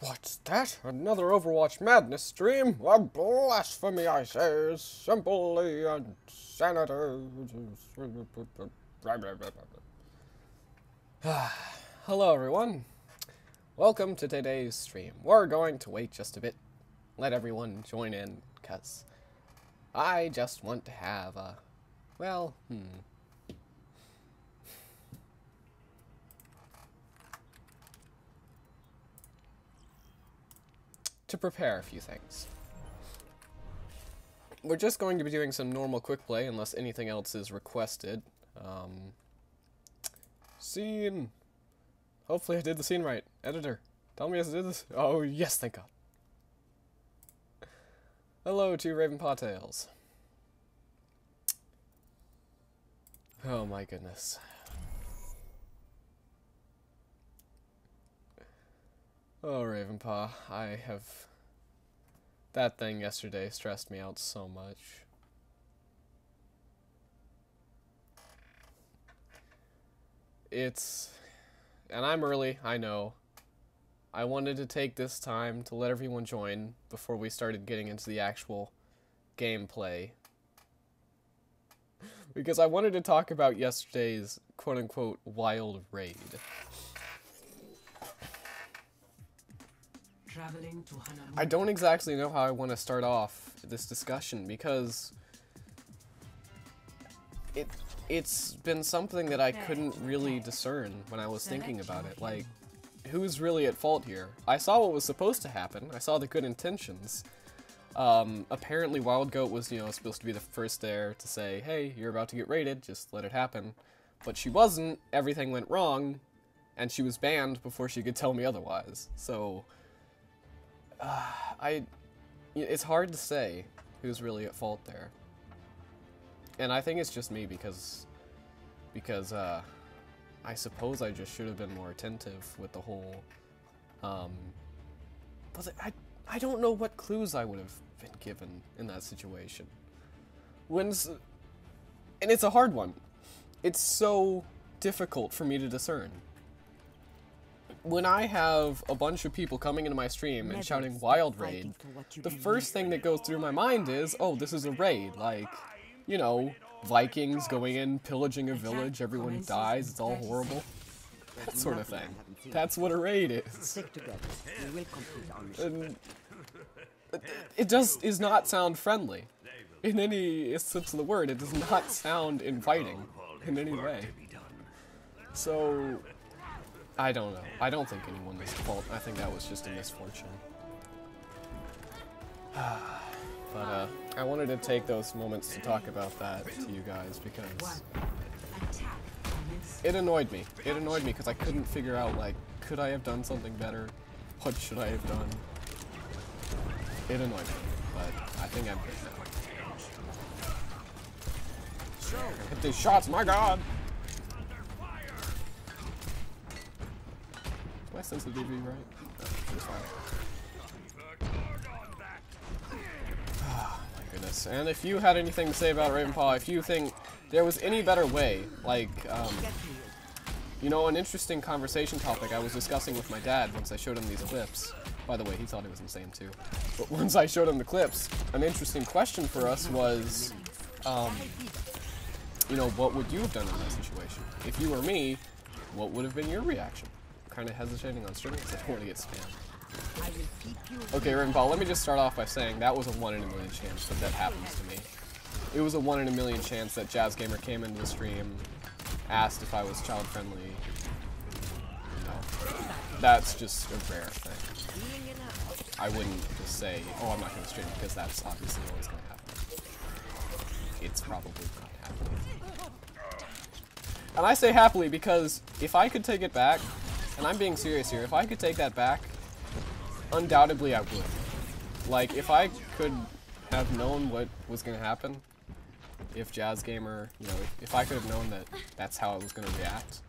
What's that? Another Overwatch madness stream? A blasphemy, I say, is simply insanity. Hello, everyone. Welcome to today's stream. We're going to wait just a bit. Let everyone join in, because I just want to have a, to prepare a few things. We're just going to be doing some normal quick play unless anything else is requested. Scene. Hopefully I did the scene right. Editor, tell me I did this. Oh yes, thank God. Hello to Ravenpaw Tales. Oh my goodness. Oh, Ravenpaw, that thing yesterday stressed me out so much. And I'm early, I know. I wanted to take this time to let everyone join before we started getting into the actual gameplay. Because I wanted to talk about yesterday's quote-unquote wild raid. I don't exactly know how I want to start off this discussion because it's been something that I couldn't really discern when I was thinking about it. Like, who's really at fault here? I saw what was supposed to happen. I saw the good intentions. Apparently Wild Goat was, supposed to be the first there to say, hey, you're about to get raided, just let it happen. But she wasn't, everything went wrong, and she was banned before she could tell me otherwise. So it's hard to say who's really at fault there. And I think it's just me because I suppose I just should have been more attentive with the whole, but I don't know what clues I would have been given in that situation. And it's a hard one. It's so difficult for me to discern. When I have a bunch of people coming into my stream and shouting wild raid, the first thing that goes through my mind is, oh, this is a raid, like, Vikings going in, pillaging a village, everyone dies, it's all horrible. That sort of thing. That's what a raid is. And it just does not sound friendly. In any sense of the word, it does not sound inviting in any way. So, I don't know. I don't think anyone was at fault. I think that was just a misfortune. But, I wanted to take those moments to talk about that to you guys because it annoyed me. It annoyed me because I couldn't figure out, like, could I have done something better? What should I have done? It annoyed me, but I think I'm good now. Hit these shots, my God! Is my sensitivity right? No, it's fine. Goodness. And if you had anything to say about Ravenpaw, if you think there was any better way, like, an interesting conversation topic I was discussing with my dad once I showed him these clips. By the way, he thought it was insane too. But once I showed him the clips, an interesting question for us was, what would you have done in that situation? If you were me, what would have been your reaction? I'm kind of hesitating on streaming because I don't want to get spammed. Okay, Ravenpaw, let me just start off by saying that was a 1 in a million chance that happens to me. It was a 1 in a million chance that JazzGamer came into the stream, asked if I was child friendly. That's just a rare thing. I wouldn't just say, oh, I'm not going to stream because that's obviously always going to happen. It's probably not happening. And I say happily because if I could take it back, and I'm being serious here, if I could take that back, undoubtedly I would. Like, if I could have known what was going to happen, if JazzGamer, if I could have known that that's how I was going to react,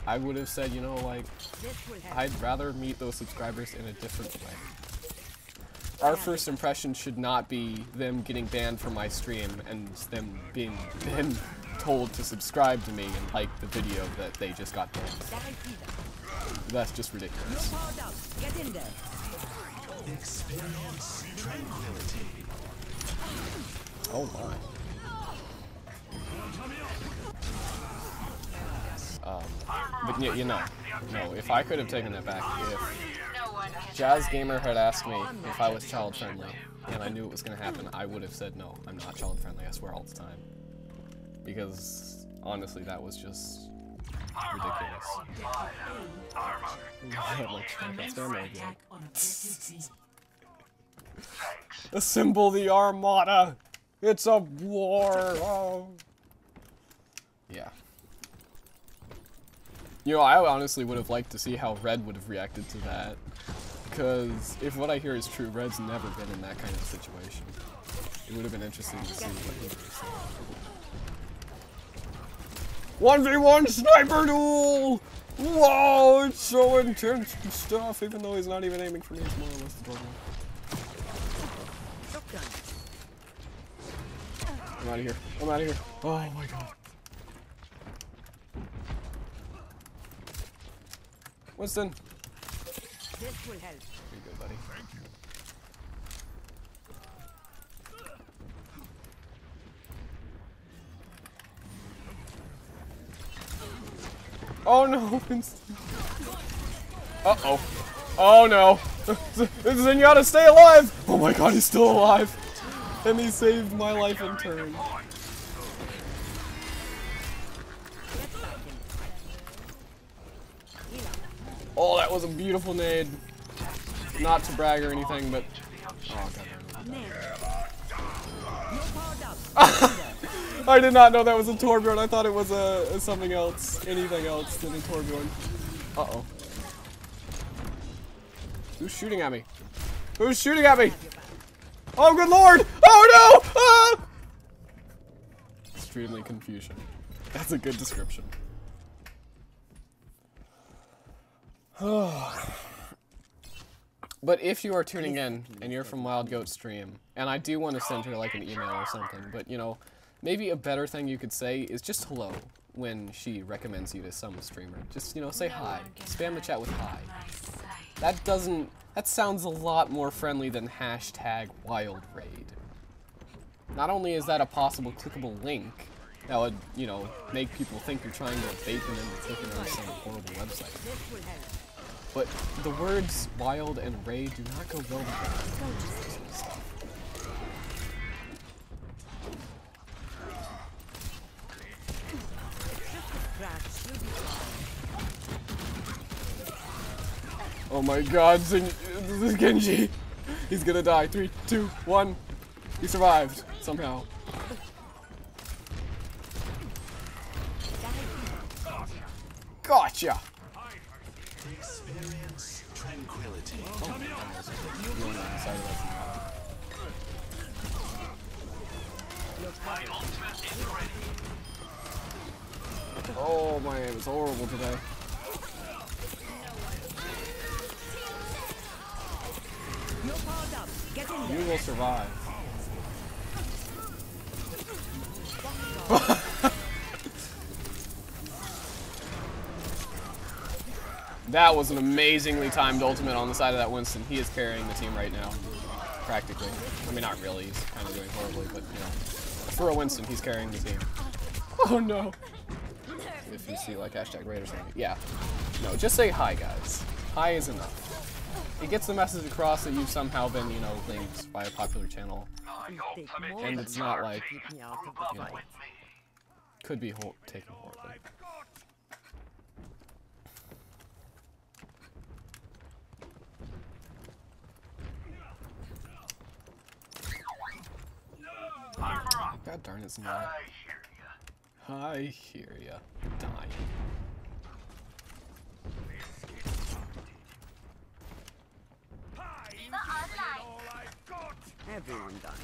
I would have said, I'd rather meet those subscribers in a different way. Our first impression should not be them getting banned from my stream and them being then told to subscribe to me and like the video that they just got banned. That's just ridiculous. Get in there. Experience tranquility. Oh my. But you know, no, if I could have taken that back, if Jazz Gamer had asked me if I was child friendly, and I knew it was going to happen, I would have said no, I'm not child friendly, I swear all the time. Because, honestly, that was just ridiculous. Assemble the Armada! It's a war! Oh. Yeah. You know, I honestly would have liked to see how Red would have reacted to that. Because if what I hear is true, Red's never been in that kind of situation. It would have been interesting to see what he would have said. 1v1 sniper duel! Whoa, it's so intense and stuff, even though he's not even aiming for me, it's more or less the problem. I'm out of here. I'm out of here. Oh my god. Winston. This will help. Pretty good, buddy. Thank you. Oh no, Winston. Uh-oh. Oh no. Zenyatta, stay alive! Oh my god, he's still alive. And he saved my life in turn. Oh, that was a beautiful nade. Not to brag or anything, but... Oh, god. I did not know that was a Torbjorn. I thought it was a something else. Anything else than a Torbjorn. Uh-oh. Who's shooting at me? Who's shooting at me? Oh, good lord! Oh, no! Ah! Extremely confusion. That's a good description. But if you are tuning in and you're from Wild Goat Stream, and I do want to send her like an email or something, but you know, maybe a better thing you could say is just hello when she recommends you to some streamer. Just, you know, say hi. Spam the chat with hi. That sounds a lot more friendly than #WildRaid. Not only is that a possible clickable link that would, you know, make people think you're trying to bait them into clicking on some horrible website, but the words wild and raid do not go well together. Oh my god, this is Genji. He's gonna die. 3, 2, 1. He survived somehow. Gotcha. Experience tranquility. Oh my, it was horrible today. You will survive. That was an amazingly timed ultimate on the side of that Winston. He is carrying the team right now, practically. I mean, not really. He's kind of doing horribly, but you know, for a Winston, he's carrying the team. Oh no! If you see like #raid or something, yeah. No, just say hi, guys. Hi is enough. It gets the message across that you've somehow been, you know, linked by a popular channel, and it's not like, you know, could be taken horribly. God darn it, Zenyatta. I hear ya. Dying. Everyone done.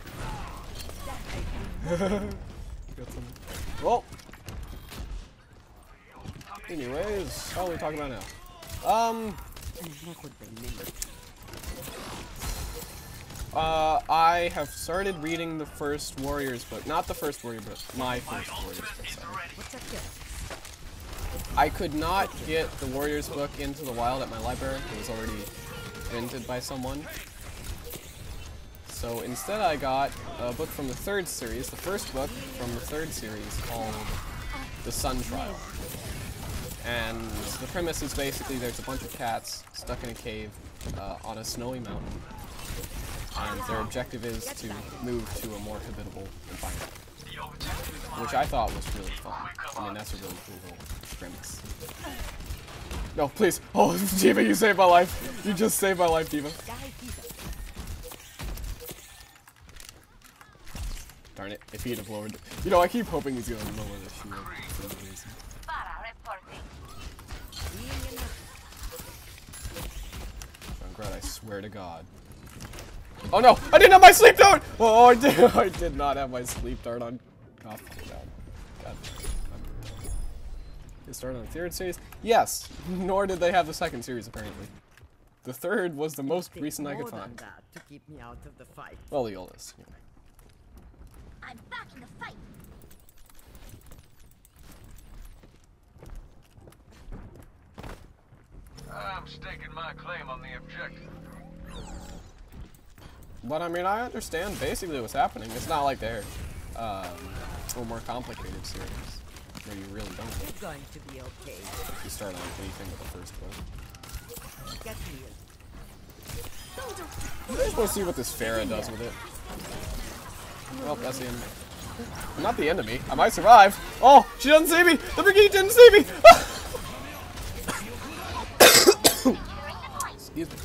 Got some. Well. Anyways, how are we talking about now? I have started reading the first Warriors book. Not the first Warrior book, my first Warriors book, sorry. What's up here? I could not get the Warriors book into the wild at my library. It was already rented by someone. So instead I got a book from the third series, the first book from the third series called The Sun Trial. And the premise is basically there's a bunch of cats stuck in a cave on a snowy mountain. And their objective is to move to a more habitable environment. Which I thought was really fun. I mean, that's a really cool little premise. No, please! Oh, Diva, you saved my life! You just saved my life, Diva. Darn it, if he'd have lowered it. You know, I keep hoping he's gonna lower the shield for no reason. Junkrat, I swear to God. Oh no! I didn't have my sleep dart! Oh, I did not have my sleep dart on. Oh, God. They started on the third series? Yes! Nor did they have the second series, apparently. The third was the most recent I could find. To keep me out of the fight. Well, the oldest, anyway. I'm back in the fight. I'm staking my claim on the objective. But I mean, I understand basically what's happening. It's not like they're a more complicated series where you really don't. It's going to be okay. If you start on anything with the first book. Get me. You guys want to see what this Farah does with it? Well, that's the end. Not the enemy. I might survive. Oh, she doesn't see me. The brigade didn't see me. Excuse me.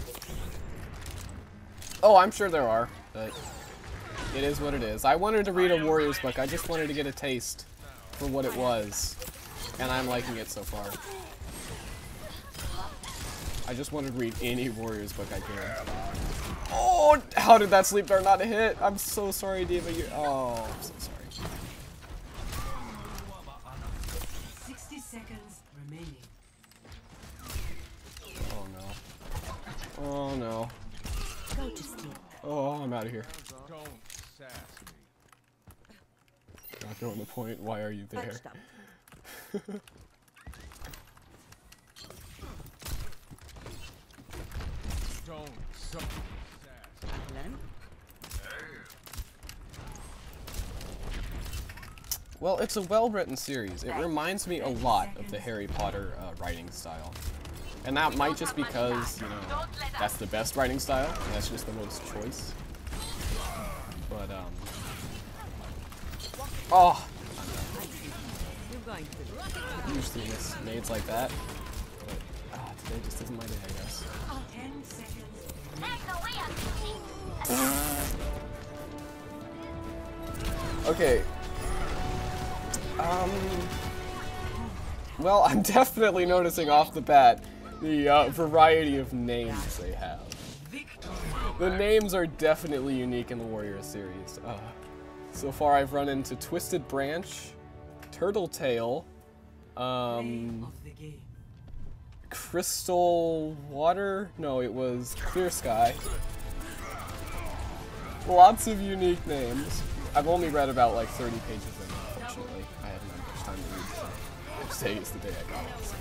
Oh, I'm sure there are, but it is what it is. I wanted to read a Warriors book. I just wanted to get a taste for what it was, and I'm liking it so far. I just wanted to read any Warriors book I could. Oh, how did that sleep dart not hit? I'm so sorry, Diva. Oh, I'm so sorry. 60 seconds remaining. Oh no. Oh no. Go to sleep. Oh, I'm out of here. Don't sass me. Not going to point. Why are you there? Touched up. Don't sass. Glenn? Well, it's a well-written series. It reminds me a lot of the Harry Potter writing style. And that might just because, you know, that's the best writing style, and that's just the most choice. But, oh! You're going to Usually miss nades like that. But, today just isn't my day, I guess. 10 seconds. Okay. Well, I'm definitely noticing off the bat the variety of names they have. The names are definitely unique in the Warrior series. So far I've run into Twisted Branch, Turtle Tail, Of the game. Crystal Water? No, it was Clear Sky. Lots of unique names. I've only read about like 30 pages of them, unfortunately. I haven't had much time to read, so today is the day I got it. So.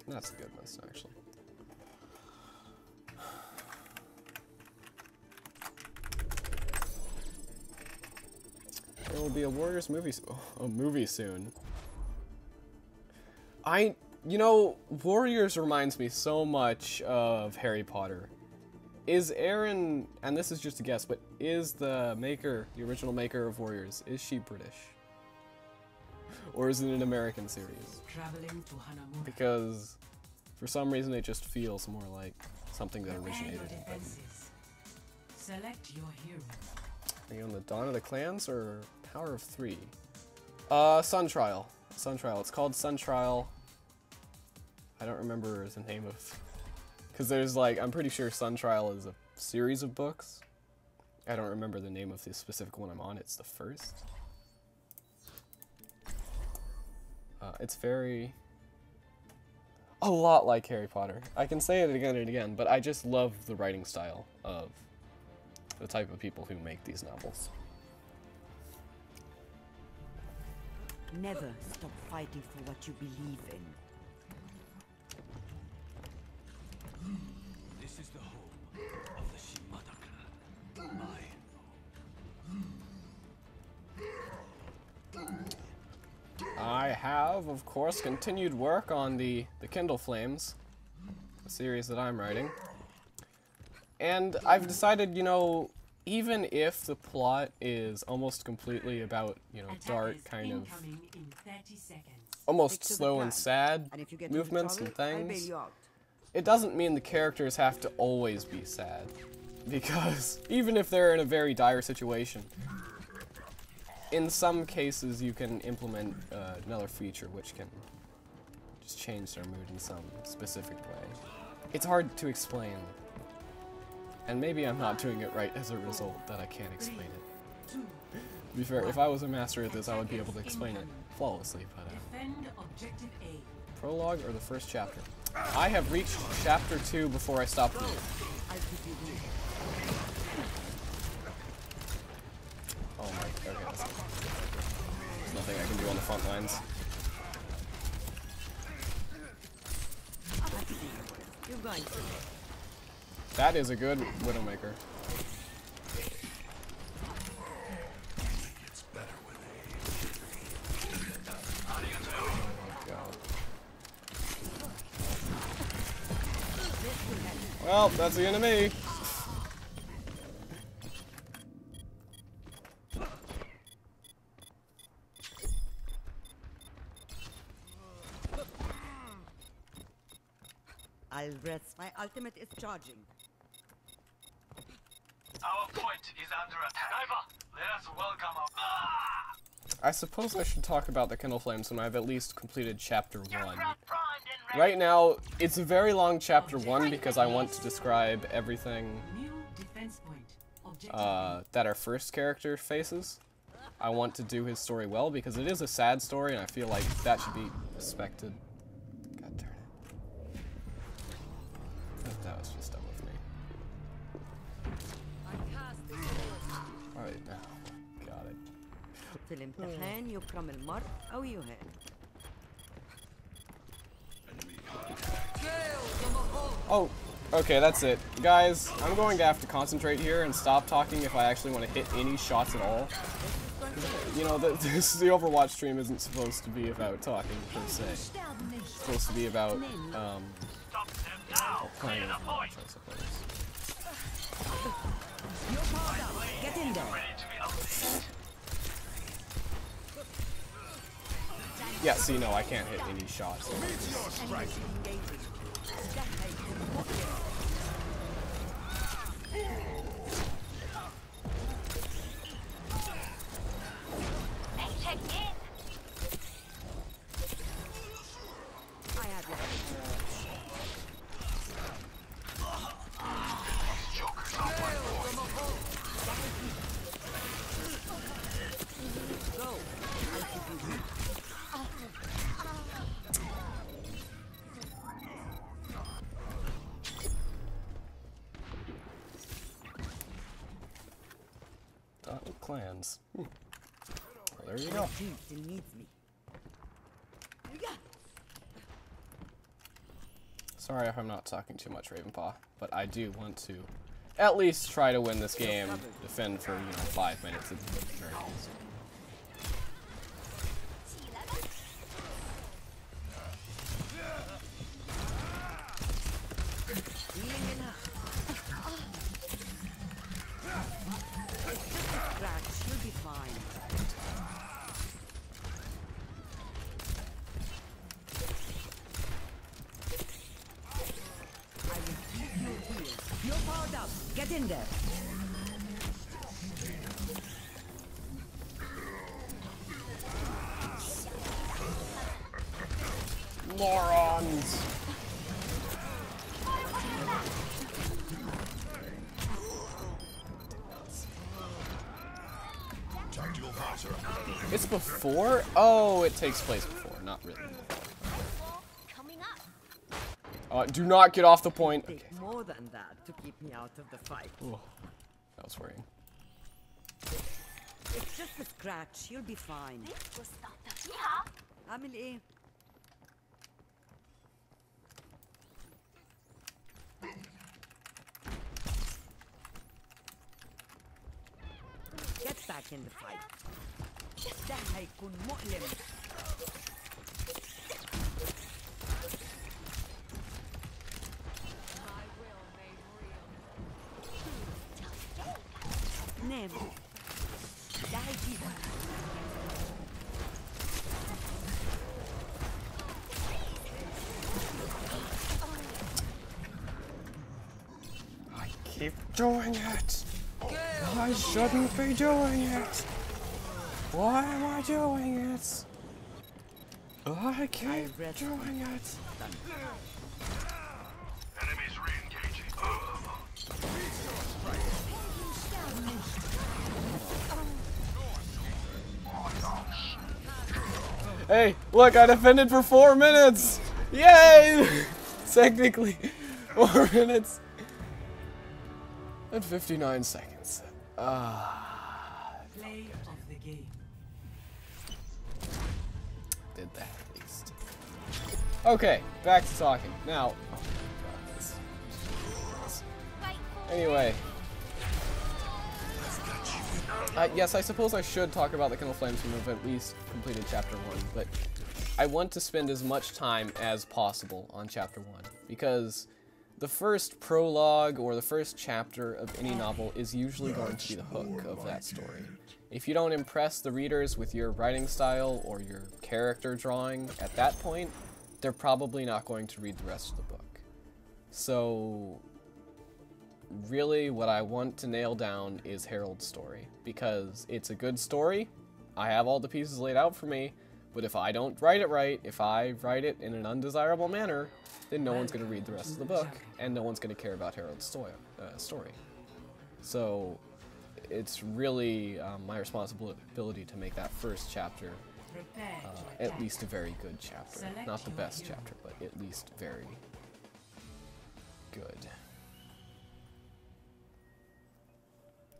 That's a good list, actually. There will be a Warriors movie, a movie soon. You know, Warriors reminds me so much of Harry Potter. Is Erin, and this is just a guess, but is the maker, the original maker of Warriors, is she British? Or is it an American series? Traveling to Hanamura. Because for some reason it just feels more like something that originated in Britain. Defenses. Select your hero. Are you on the Dawn of the Clans or Power of Three? Sun Trial. Sun Trial. It's called Sun Trial. I don't remember the name of... Because there's like, I'm pretty sure Sun Trial is a series of books. I don't remember the name of the specific one I'm on. It's the first. It's very... a lot like Harry Potter. I can say it again and again, but I just love the writing style of the type of people who make these novels. Never stop fighting for what you believe in. This is the home of the Shimadaka. I have, of course, continued work on the Kindle Flames, a series that I'm writing. And I've decided, you know, even if the plot is almost completely about, you know, dark, kind of, Incoming in 30 seconds. almost Stick to the slow and plan. sad And if you get into movements trouble, and I'll bail things, you out. it doesn't mean the characters have to always be sad. Because even if they're in a very dire situation, in some cases you can implement another feature which can just change their mood in some specific way. It's hard to explain. And maybe I'm not doing it right as a result that I can't explain it. To be fair, if I was a master at this, I would be able to explain it flawlessly, but Defend objective A. prologue or the first chapter? I have reached chapter 2 before I stopped reading. I'll keep you here. Oh my, okay, there's nothing I can do on the front lines. You're going to. That is a good Widowmaker. It's better when Oh, God. Well, that's the end of me. I'll rest. My ultimate is charging. Our point is under attack. Sniper, let us welcome our... I suppose I should talk about the Kindle Flames when I've at least completed chapter 1. Right now, it's a very long chapter 1 because I want to describe everything New defense point. Objective that our first character faces. I want to do his story well because it is a sad story and I feel like that should be respected. God darn it. That was just dumb with me. Alright, now. Got it. في الامتحان يكرم المرء أو يهان. Oh, okay, that's it. Guys, I'm going to have to concentrate here and stop talking if I actually want to hit any shots at all. You know, the Overwatch stream isn't supposed to be about talking, per se. It's supposed to be about, playing Overwatch, I suppose. Get in there. Yeah, see, no, I can't hit any shots. Check in. I have you. Go. I'll keep you here. Clans. Well, there you go. Team still needs me. Sorry if I'm not talking too much, Ravenpaw, but I do want to at least try to win this game, defend for, 5 minutes at the very least. Healing enough. It's just a scratch. You'll be fine. I will keep you healed. You're powered up. Get in there. Morons! It's before? Oh, it takes place before. not really. Coming up. Do not get off the point. Okay. Take more than that to keep me out of the fight. Ooh, that was worrying. It's just a scratch. You'll be fine. This will stop the yeah. Amelie. Get back in the fight. ده هيكون مؤلم. نام. ده هيجيبك. I keep doing it. I shouldn't be doing it. Why am I doing it? I keep doing it. Enemies re-engaging. Hey, look, I defended for 4 minutes! Yay! Technically, 4 minutes. And 59 seconds. Play of the game. Did that at least. Okay, back to talking. Now, oh my god, this. Anyway. Yes, I suppose I should talk about the Kindle Flames when I've at least completed Chapter 1, but I want to spend as much time as possible on Chapter 1, because the first prologue or the first chapter of any novel is usually going to be the hook of that story. If you don't impress the readers with your writing style or your character drawing at that point, they're probably not going to read the rest of the book. So really what I want to nail down is Harold's story, because it's a good story. I have all the pieces laid out for me, but if I don't write it right, if I write it in an undesirable manner, then no one's going to read the rest of the book, and no one's going to care about Harold's story. So it's really my responsibility to make that first chapter at least a very good chapter. Not the best chapter, but at least very good.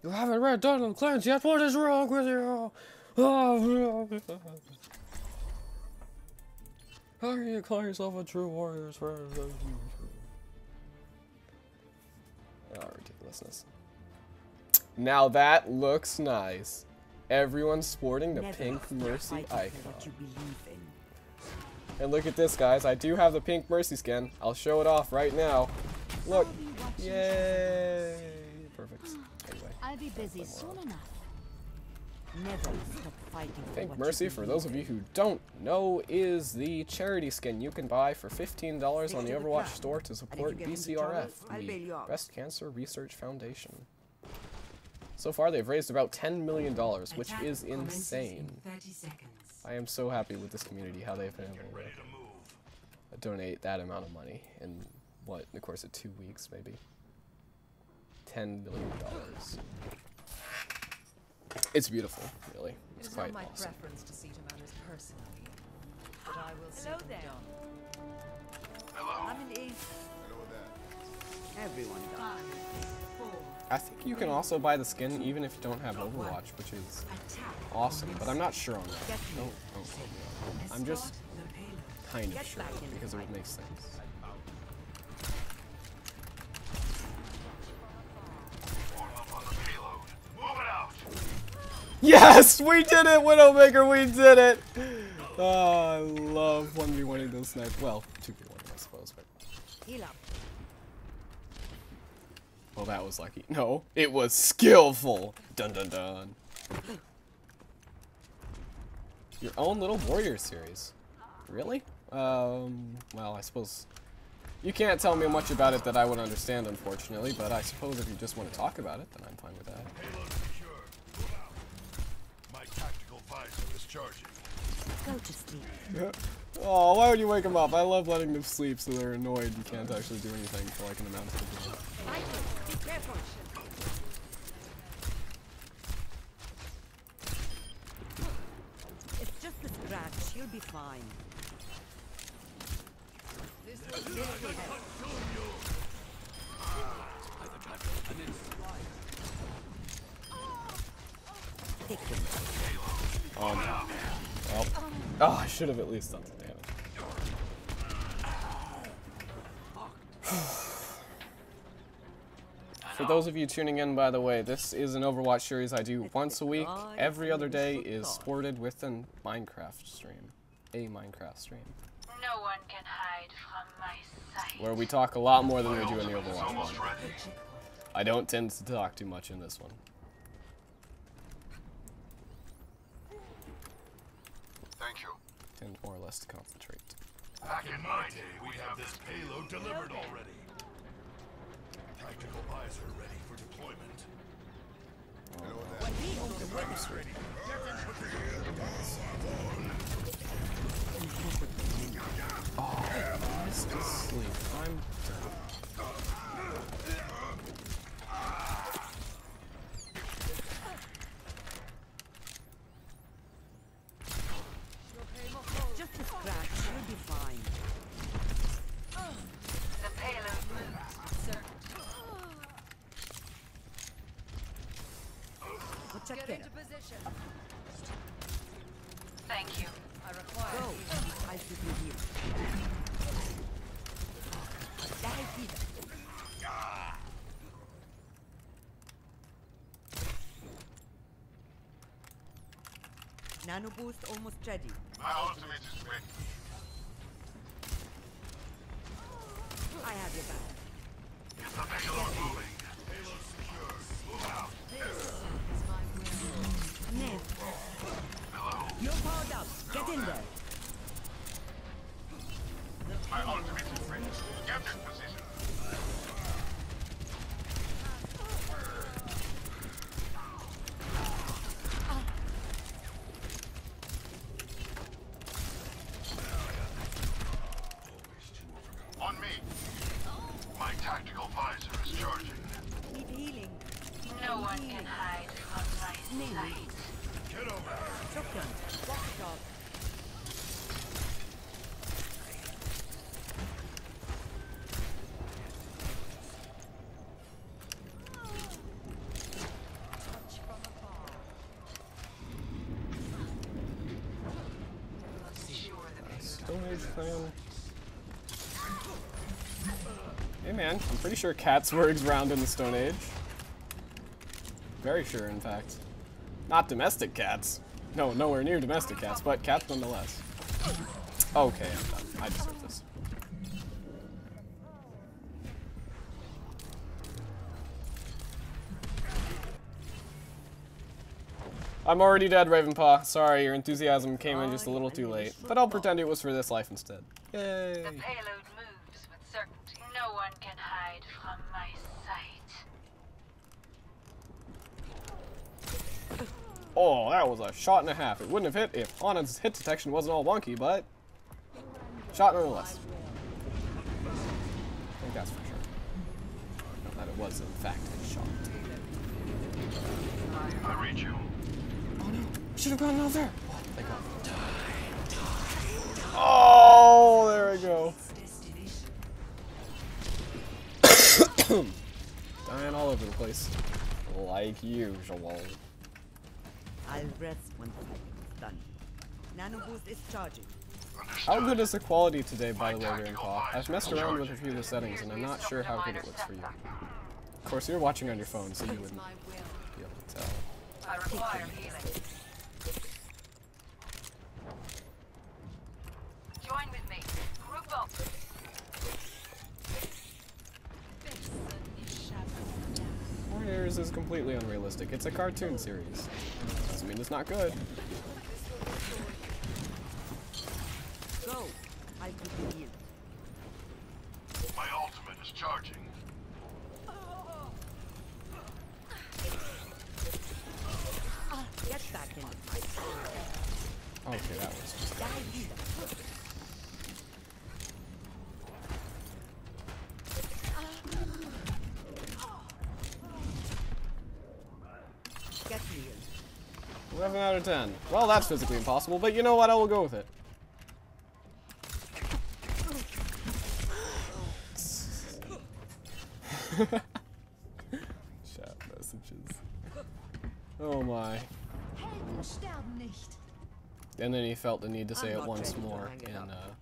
You haven't read Dungeons & Clans yet? What is wrong with you? How can you call yourself a true warrior? Oh, ridiculousness. Now that looks nice. Everyone's sporting the pink Mercy icon. And look at this, guys. I do have the pink Mercy skin. I'll show it off right now. Look. Yay. Perfect. Anyway. I'll be busy soon enough. Never stop fighting for Pink what Mercy, you for believe those of you in. who don't know, is the charity skin you can buy for $15 on the Overwatch store to support BCRF, the Breast Cancer Research Foundation. So far, they've raised about $10 million, which is insane. 30 seconds. I am so happy with this community, how they've been able to donate that amount of money in, what, in the course of 2 weeks, maybe? $10 million. It's beautiful, really. It's quite my awesome. preference to see to matters personally, but I will see them done. Amelie. Everyone does. 5, 4, I think you can also buy the skin even if you don't have Overwatch, which is awesome, but I'm not sure on that. Don't quote me on that. I'm just kind of sure because it would make sense. Yes, we did it, Widowmaker, we did it! Oh, I love 1v1ing those snipers. Well, 2v1ing, I suppose, but... Heal up. Well, that was lucky. No, it was skillful! Dun dun dun. Your own little warrior series. Really? Well, I suppose... You can't tell me much about it that I would understand, unfortunately, but I suppose if you just want to talk about it, then I'm fine with that. Tactical visor is charging. Go to sleep. Oh, why would you wake them up? I love letting them sleep so they're annoyed you can't actually do anything for like an amount of time. It's just a scratch. You'll be fine. Oh no. Well. Oh, I should have at least done some damage. For those of you tuning in, by the way, this is an Overwatch series I do once a week. Every other day is sported with a Minecraft stream. A Minecraft stream. No one can hide from my sight. Where we talk a lot more than we do in the Overwatch one. I don't tend to talk too much in this one. Thank you. Tend more or less to concentrate. Back in my day, we have this payload delivered already. Tactical visor ready for deployment. Just sleep. I'm done. Just a scratch, you'll be fine. The payload moves with certainty. Get into position. Thank you. I require. Go. I'll keep you here. Die wieder. Nano boost almost ready. My ultimate is ready. I have your back. Get the payload moving. Payload secure. Move out. Ned. You're powered up. Get in there. My ultimate is ready. Get in position. On me. My tactical visor is charging. Need healing. No one can hide from my sight. Get over here. Shotgun. Walk shot. Stone Age fan. Hey man, I'm pretty sure cats were around in the Stone Age. Very sure, in fact. Not domestic cats. No, nowhere near domestic cats, but cats nonetheless. Okay, I'm done. I deserve this. I'm already dead, Ravenpaw. Sorry, your enthusiasm came in just a little too late. But I'll pretend it was for this life instead. Yay! The payload moves with certainty. No one can hide from my sight. Oh, that was a shot and a half. It wouldn't have hit if Anna's hit detection wasn't all wonky, but shot nonetheless. I think that's for sure. Not that it was, in fact, a shot. I read you. Oh no, should have gone out there. Oh, thank God. Oh, there we go. Dying all over the place, like usual. I'll rest when the fight is done. Nano boost is charging. How good is the quality today, by the way, Ravenpaw? I've messed around with a few of the settings, and I'm not sure how good it looks for you. Of course, you're watching on your phone, so you wouldn't be able to tell. I require healing. Join with me. Group up. Warriors is completely unrealistic. It's a cartoon series. Doesn't mean it's not good. Go. I'll keep you here. My ultimate is charging. Get back in the fight. Okay, that was just... Die wieder. Get healed. 11 out of 10. Well, that's physically impossible, but you know what? I will go with it. Chat messages. Oh my. Helden sterben nicht. And then he felt the need to say I'm it not once ready to more hang it in up.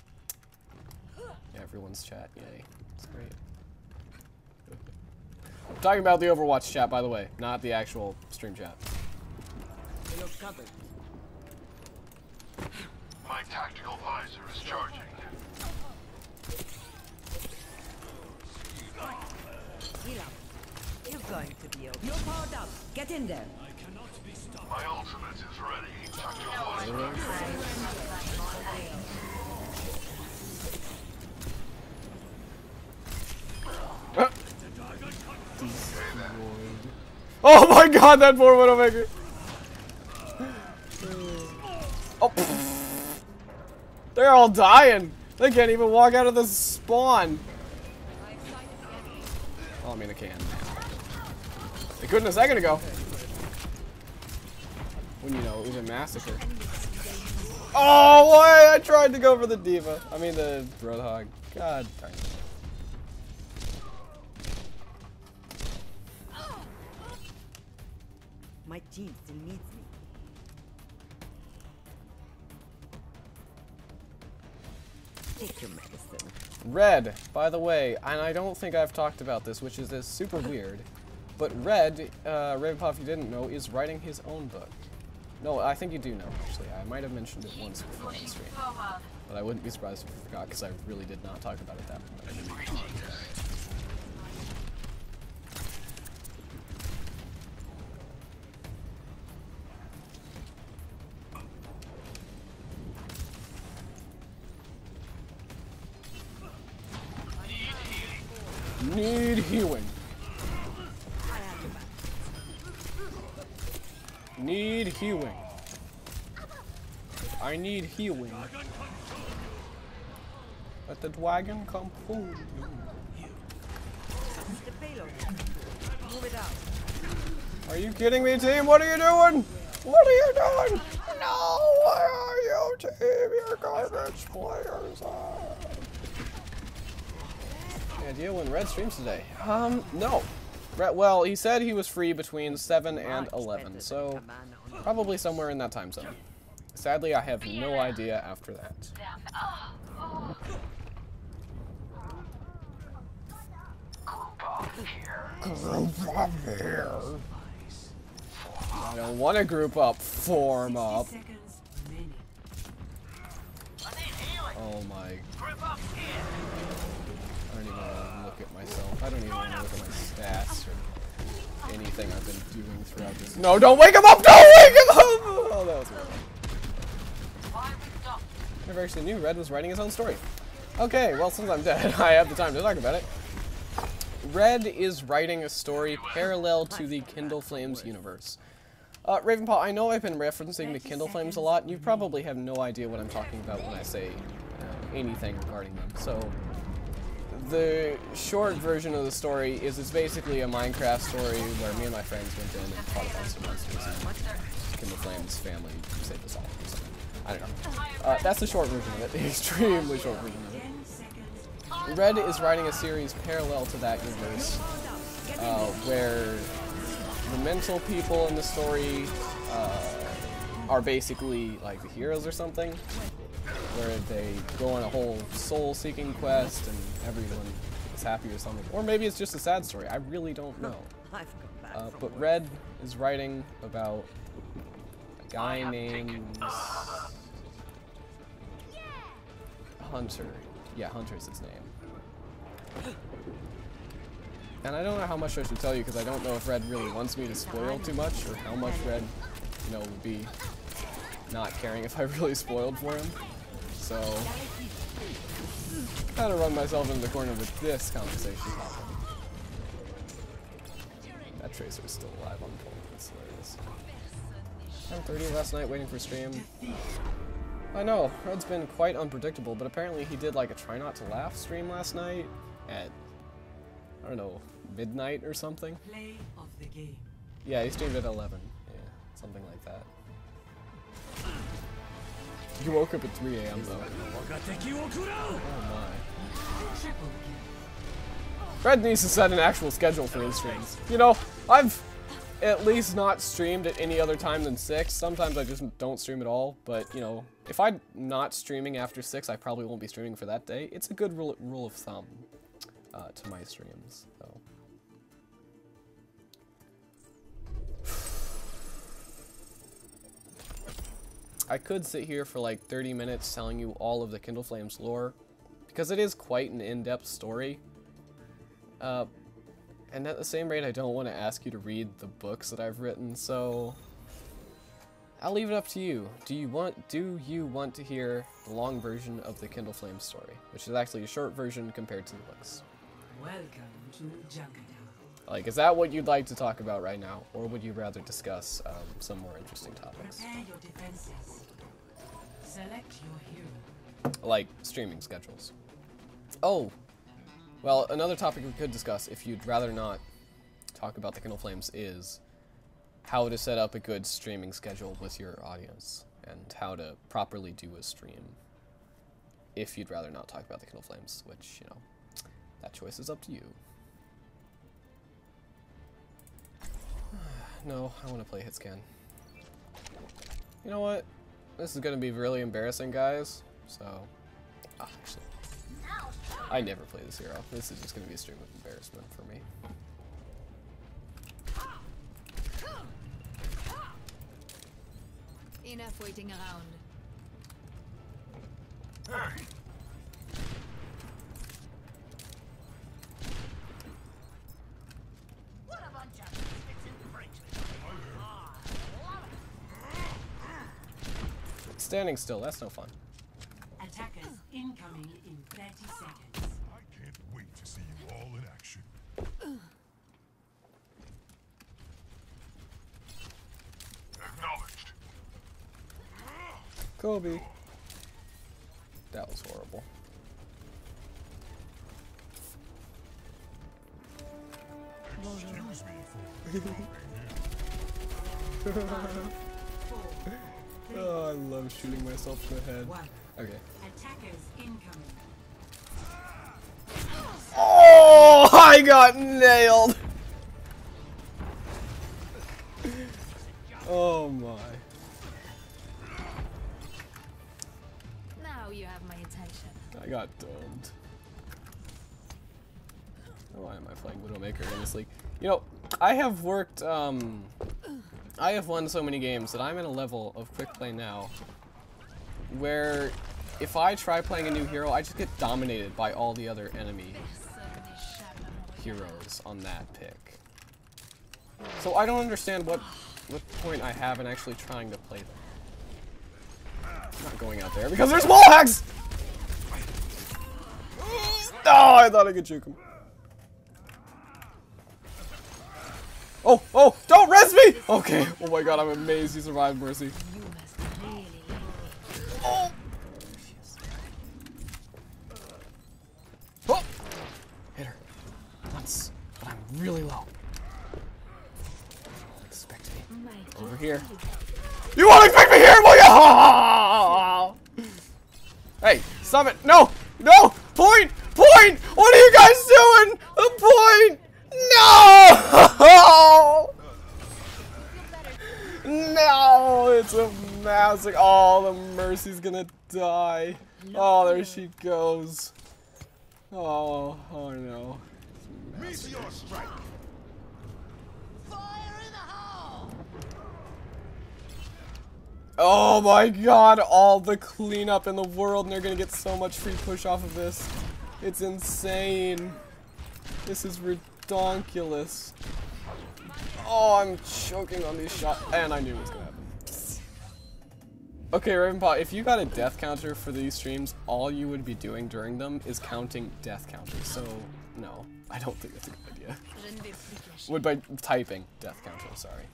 everyone's chat. Yay. It's great. I'm talking about the Overwatch chat, by the way, not the actual stream chat. You look covered. My tactical visor is charging. Heal up. You're going to be okay. You're powered up. Get in there. My ultimate is ready. Tactical visor. Oh my god, that poor Widowmaker! Oh, they're all dying! They can't even walk out of the spawn! Oh, I mean, they can. They couldn't a second ago. When, you know, it was a massacre. Oh, why? I tried to go for the diva. I mean, the Roadhog. God darn it. My team still needs me. Take your medicine. Red, by the way, and I don't think I've talked about this, which is super weird, but Red, Ravenpaw, if you didn't know, is writing his own book. No, I think you do know, actually. I might have mentioned it once before on stream. But I wouldn't be surprised if you forgot, because I really did not talk about it that much. Need healing. Need healing. I need healing. Let the dragon come home. The payload. Move it out. Are you kidding me, team? What are you doing? What are you doing? No, why are you, team? You're garbage players. Any idea when Red streams today? No. Well, he said he was free between 7 and 11, so probably somewhere in that time zone. Sadly, I have no idea after that. Group up here. I don't want to group up. Form up. Seconds remaining. Oh my. I don't even want to look at myself. I don't even want to look at my stats or anything I've been doing throughout this. No, don't wake him up! Don't wake him up! Oh, that was weird. Never actually knew Red was writing his own story. Okay, well, since I'm dead, I have the time to talk about it. Red is writing a story parallel to the Kindle Flames universe. Ravenpaw, I know I've been referencing the Kindle Flames a lot, and you probably have no idea what I'm talking about when I say anything regarding them. So, the short version of the story is it's basically a Minecraft story where me and my friends went in and fought a bunch of monsters and Kindle Flames family saved us all or something. I don't know. That's the short version of it, the extremely short version of it. Red is writing a series parallel to that universe, where the mental people in the story are basically like the heroes or something, where they go on a whole soul-seeking quest and everyone is happy or something. Or maybe it's just a sad story. I really don't know. But Red is writing about a guy named Hunter. Yeah, Hunter is his name. And I don't know how much I should tell you because I don't know if Red really wants me to spoil too much or how much Red, you know, would be not caring if I really spoiled for him. So, kind of run myself into the corner with this conversation happening. That Tracer is still alive on point. That's hilarious. 10:30 last night waiting for stream. I know, Red's been quite unpredictable, but apparently he did like a Try Not to Laugh stream last night at, I don't know, midnight or something. Play of the game. Yeah, he streamed at 11. Yeah, something like that. You woke up at 3 AM though. Oh my. Triple kill. Red needs to set an actual schedule for his streams. You know, I've at least not streamed at any other time than 6. Sometimes I just don't stream at all, but, you know, if I'm not streaming after 6, I probably won't be streaming for that day. It's a good rule of thumb to my streams, though. I could sit here for like 30 minutes telling you all of the Kindle Flames lore, because it is quite an in-depth story. And at the same rate, I don't want to ask you to read the books that I've written, so I'll leave it up to you. Do you want to hear the long version of the Kindle Flames story, which is actually a short version compared to the books? Welcome to Jungle. Like, is that what you'd like to talk about right now, or would you rather discuss some more interesting topics? Prepare your defenses. Select your hero. Like streaming schedules. Oh, well, another topic we could discuss, if you'd rather not talk about the Kindle Flames, is how to set up a good streaming schedule with your audience, and how to properly do a stream. If you'd rather not talk about the Kindle Flames, which, you know, that choice is up to you. No, I want to play Hitscan. You know what? This is going to be really embarrassing, guys. So, actually, I never play this hero. This is just going to be a stream of embarrassment for me. Enough waiting around. Hey! Standing still, that's no fun. Attackers incoming in 30 seconds. I can't wait to see you all in action. Acknowledged. Kobe. That was horrible. Excuse me for Oh, I love shooting myself in the head. Okay. Attackers incoming. Oh, I got nailed. Oh my. Now you have my attention. I got domed. Why am I playing Widowmaker in this league? You know, I have worked, I have won so many games that I'm in a level of quick play now where if I try playing a new hero, I just get dominated by all the other enemy heroes on that pick. So I don't understand what point I have in actually trying to play them. I'm not going out there because there's wall hacks! Oh, I thought I could juke him. Oh, oh, don't res me! Okay, oh my god, I'm amazed he survived Mercy. Oh! Oh! Hit her. Once, but I'm really low. Expect me. Over here. You won't expect me here, will you? Hey, stop it! No! No! Point! Point! What are you guys doing? A point! No! No! It's a massive. Oh, the Mercy's gonna die. Oh, there she goes. Oh, oh no. Meteor strike. Oh my god, all the cleanup in the world, and they're gonna get so much free push off of this. It's insane. This is ridiculous. Oh, I'm choking on these shots, and I knew it was gonna happen. Okay, Ravenpaw, if you got a death counter for these streams, all you would be doing during them is counting death counters. So, no, I don't think that's a good idea. Would by typing death counter, sorry.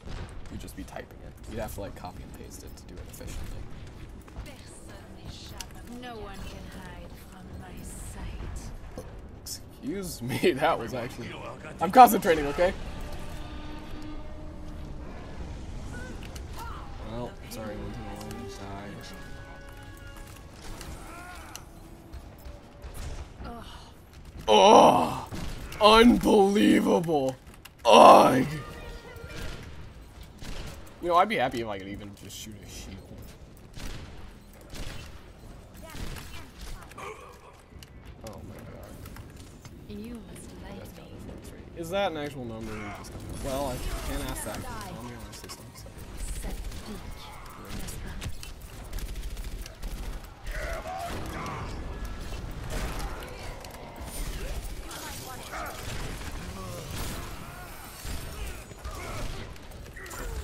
You'd just be typing it. You'd have to like copy and paste it to do it efficiently. No one can hide from my sight. Excuse me, that was actually... I'm concentrating, okay? Well, sorry, 1 to 1, die. Oh! unbelievable. Ugh. You know, I'd be happy if I could even just shoot a shield. Oh my god. You must like me. Is that an actual number? Well, I can't ask that. Tell me on my system. So. Set peak. N'est-ce pas?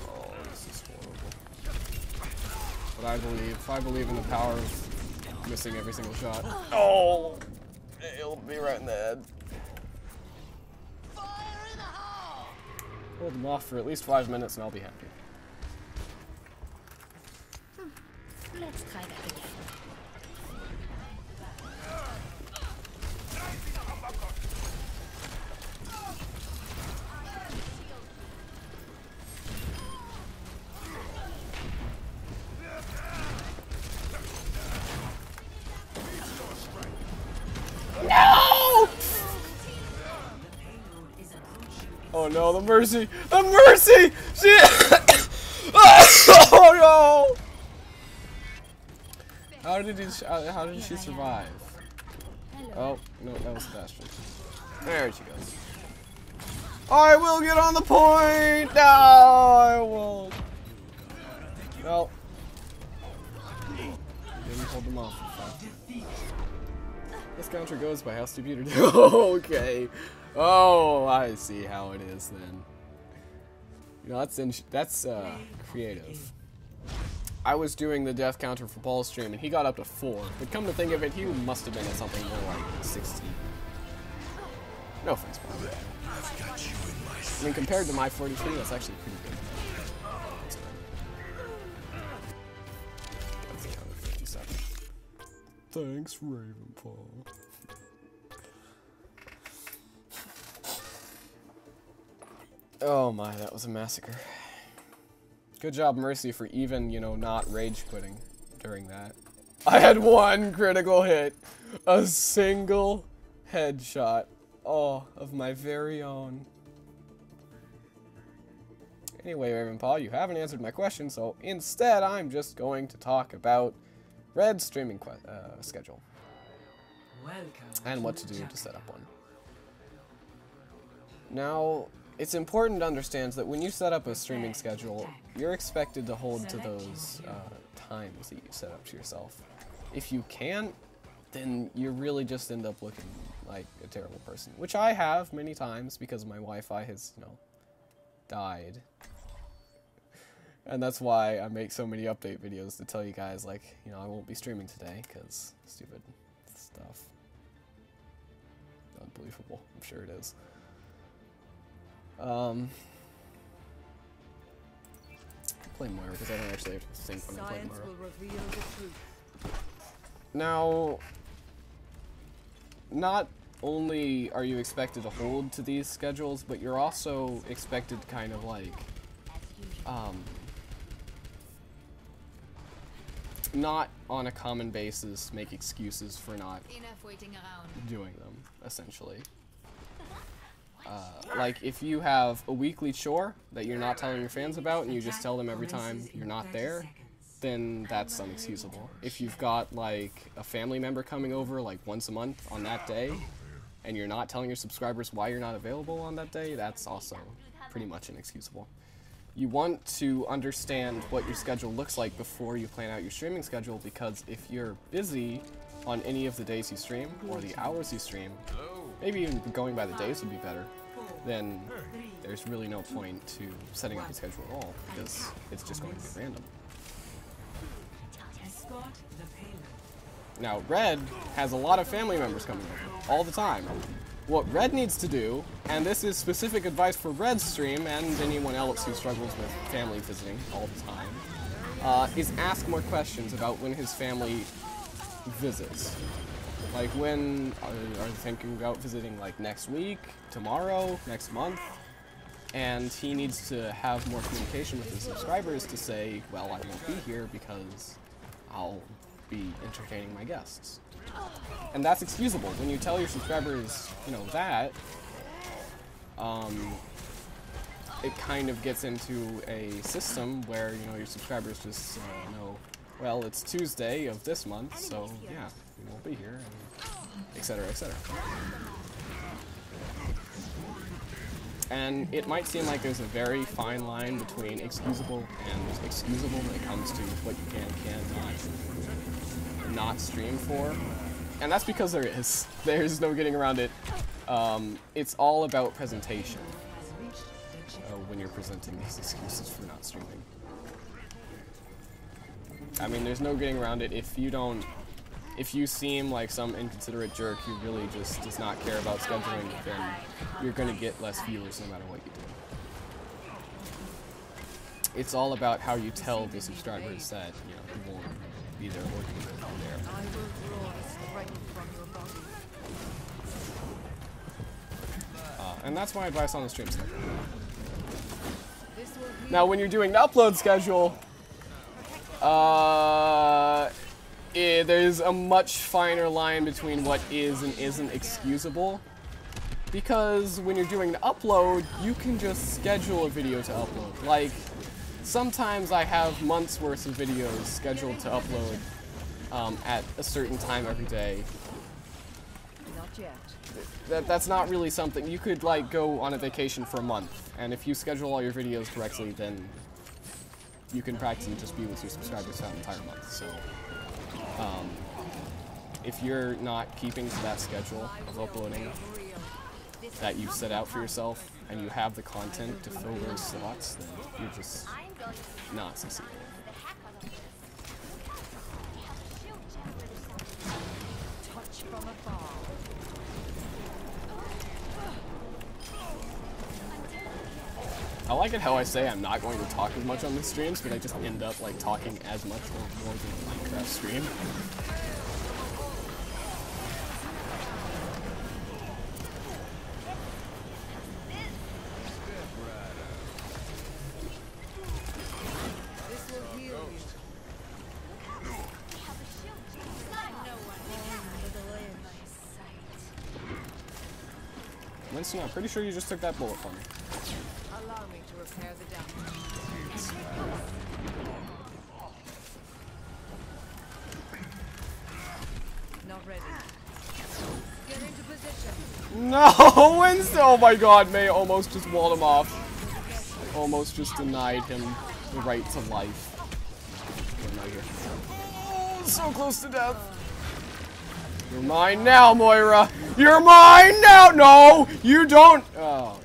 Oh, this is horrible. But I believe in the power of missing every single shot. Oh! It'll be right in the head. Hold them off for at least 5 minutes and I'll be happy. Let's try that again. No! Oh no, the mercy! The mercy! Shit! Oh no! How did she survive? Oh, no, that was Sebastian. There she goes. I will get on the point! No, I won't. No. Didn't hold them off. This counter goes by how stupid you do. Okay. Oh, I see how it is then. You know, that's creative. I was doing the death counter for Paul's stream and he got up to 4. But come to think of it, he must have been at something more like 16. No offense, Paul. I mean, compared to my 43, that's actually pretty good. That's a count of 57. Thanks, Ravenpaw. Oh my, that was a massacre. Good job, Mercy, for even, you know, not rage quitting during that. I had 1 critical hit. A single headshot. Oh, of my very own. Anyway, Ravenpaw, you haven't answered my question, so instead I'm just going to talk about Red's streaming schedule. And what to do to set up one. Now, it's important to understand that when you set up a streaming schedule, you're expected to hold to those times that you set up to yourself. If you can't, then you really just end up looking like a terrible person. Which I have many times because my Wi-Fi has, you know, died. And that's why I make so many update videos to tell you guys, like, you know, I won't be streaming today because stupid stuff. Unbelievable. I'm sure it is. Play Moira because I don't actually have to think when I play Moira. Now, not only are you expected to hold to these schedules, but you're also expected to kind of like, not on a common basis make excuses for not doing them, essentially. Like, if you have a weekly chore that you're not telling your fans about and you just tell them every time you're not there, then that's unexcusable. If you've got, like, a family member coming over, like, once a month on that day, and you're not telling your subscribers why you're not available on that day, that's also pretty much inexcusable. You want to understand what your schedule looks like before you plan out your streaming schedule, because if you're busy on any of the days you stream, or the hours you stream, maybe even going by the days would be better, then there's really no point to setting up a schedule at all, because it's just going to be random. Now, Red has a lot of family members coming over, all the time. What Red needs to do, and this is specific advice for Red's stream and anyone else who struggles with family visiting all the time, is ask more questions about when his family visits. Like, when are they thinking about visiting, like, next week, tomorrow, next month? And he needs to have more communication with his subscribers to say, well, I won't be here because I'll be entertaining my guests. And that's excusable. When you tell your subscribers, you know, that, it kind of gets into a system where, you know, your subscribers just know, well, it's Tuesday of this month, so yeah, we won't be here, and etc., etc. And it might seem like there's a very fine line between excusable and excusable when it comes to what you can and cannot stream for. And that's because there is. There's no getting around it. It's all about presentation when you're presenting these excuses for not streaming. I mean, there's no getting around it. If you seem like some inconsiderate jerk who really just does not care about scheduling, then you're going to get less viewers no matter what you do. It's all about how you tell the subscribers that, you know, you won't be there or you won't be there. I will draw the strength from your body. And that's my advice on the stream schedule. This will heal. Now, when you're doing an upload schedule, there's a much finer line between what is and isn't excusable. Because when you're doing an upload, you can just schedule a video to upload. Like, sometimes I have months worth of videos scheduled to upload at a certain time every day. Not yet. That's not really something. You could, like, go on a vacation for a month, and if you schedule all your videos correctly, then you can practically just be with your subscribers that entire month. So, if you're not keeping to that schedule of uploading that you've set out for yourself, and you have the content to fill those slots, then you're just not succeeding. Touch from afar. I like it how I say I'm not going to talk as much on the streams, but I just end up like talking as much or more than a Minecraft stream. This will heal you. Winston, I'm pretty sure you just took that bullet from me. Allow me to repair the damage. Not ready. Get into position. No, Winston! Oh my god, May almost just walled him off. Almost just denied him the right to life. Get him out of here. Oh, so close to death. You're mine now, Moira! You're mine now! No! You don't! Oh,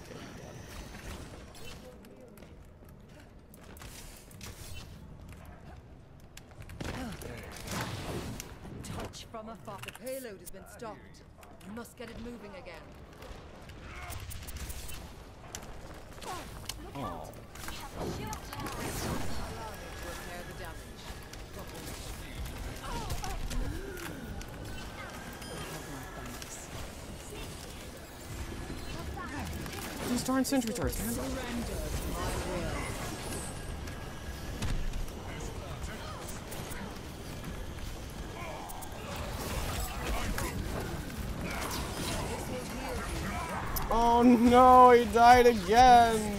Touch from afar. The payload has been stopped. You must get it moving again. oh. Allow me to repair the damage. These darn sentry turrets, man. Oh no, he died again!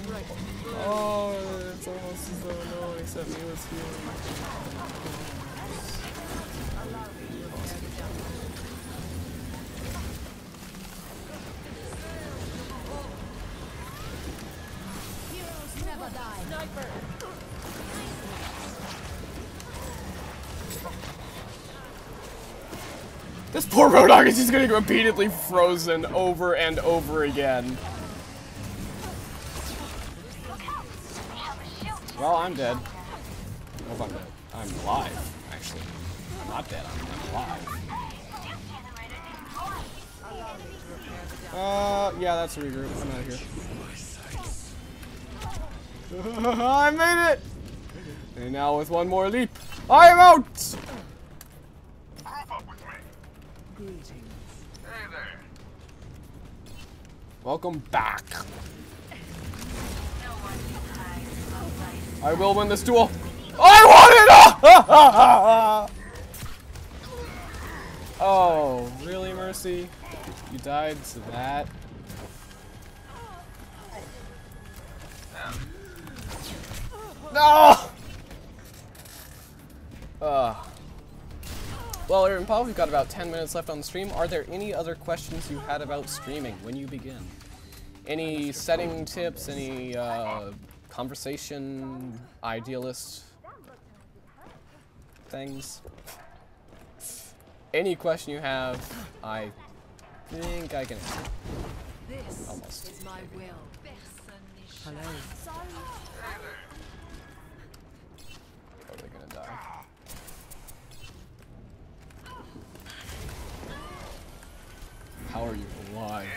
Oh, it's almost as though no one except me was healing. This poor Roadhog is just getting repeatedly frozen over and over again. Well, I'm dead. Hope I'm dead. I'm alive, actually. I'm not dead, I'm alive. Yeah, that's a regroup. I'm out of here. I made it! And now with one more leap, I am out! Group up with me. Greetings. Hey there. Welcome back. No one can hide from light. I will win this duel. I won it! Oh, really, Mercy? You died to that? No! Well, Aaron Paul, we've got about 10 minutes left on the stream. Are there any other questions you had about streaming when you begin? Any setting tips, any conversation, idealist things? Any question you have, I think I can answer. This Almost. is my will. Hello. Totally gonna die. How are you alive?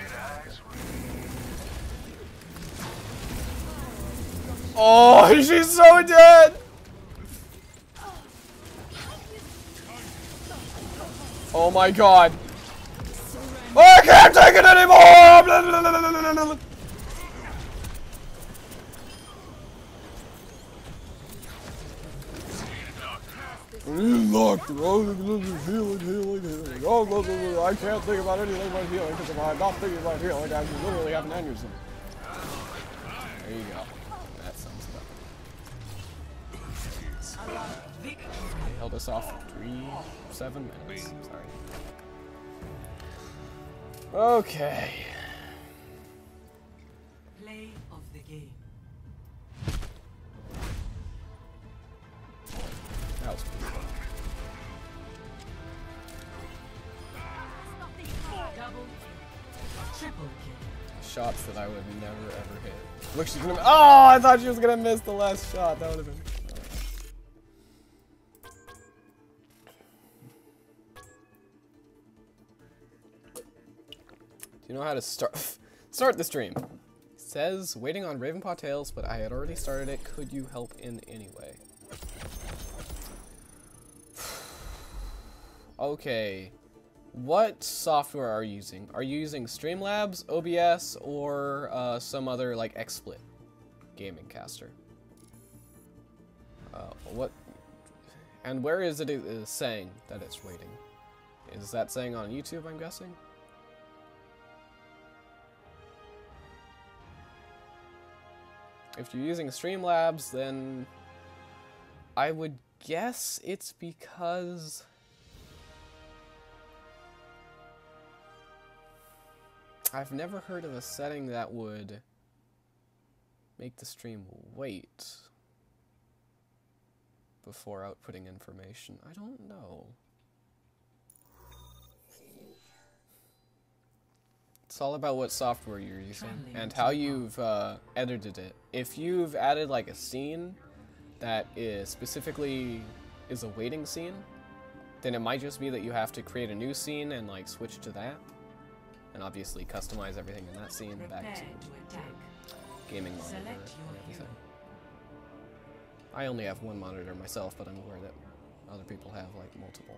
Oh, she's so dead! Oh my god. Oh, I can't take it anymore! Locked. Healing. Oh, I can't think about anything but healing because if I'm not thinking about healing, I literally have an aneurysm. There you go. That sounds about. They held us off for 7 minutes. Sorry. Okay. Play of the game. That was pretty fun. Double kill. Triple kill. Shots that I would never ever hit. Look, she's gonna. Oh, I thought she was gonna miss the last shot. That would have been. Do you know how to start the stream? It says waiting on Ravenpaw Tales, but I had already started it. Could you help in any way? Okay. What software are you using? Are you using Streamlabs, OBS, or some other like XSplit gaming caster? What? And where is it saying that it's waiting? Is that saying on YouTube, I'm guessing? If you're using Streamlabs, then I would guess it's because I've never heard of a setting that would make the stream wait before outputting information. I don't know. It's all about what software you're using and how you've edited it. If you've added like a scene that is specifically a waiting scene, then it might just be that you have to create a new scene and like switch to that. And obviously customize everything in that scene back to gaming monitor and everything. I only have one monitor myself, but I'm aware that other people have like multiple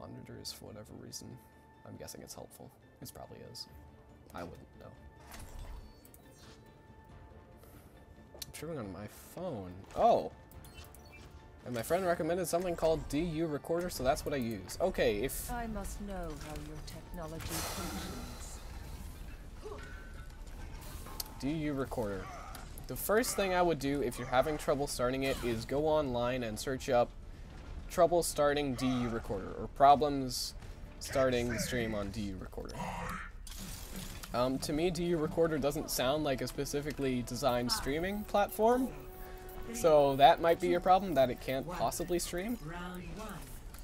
monitors for whatever reason. I'm guessing it's helpful. It probably is. I wouldn't know. I'm streaming on my phone. Oh! And my friend recommended something called DU Recorder, so that's what I use. Okay, if... I must know how your technology functions. DU Recorder. The first thing I would do if you're having trouble starting it is go online and search up trouble starting DU Recorder or problems starting the stream on DU Recorder. To me, DU Recorder doesn't sound like a specifically designed streaming platform, so that might be your problem, that it can't possibly stream. Round 1.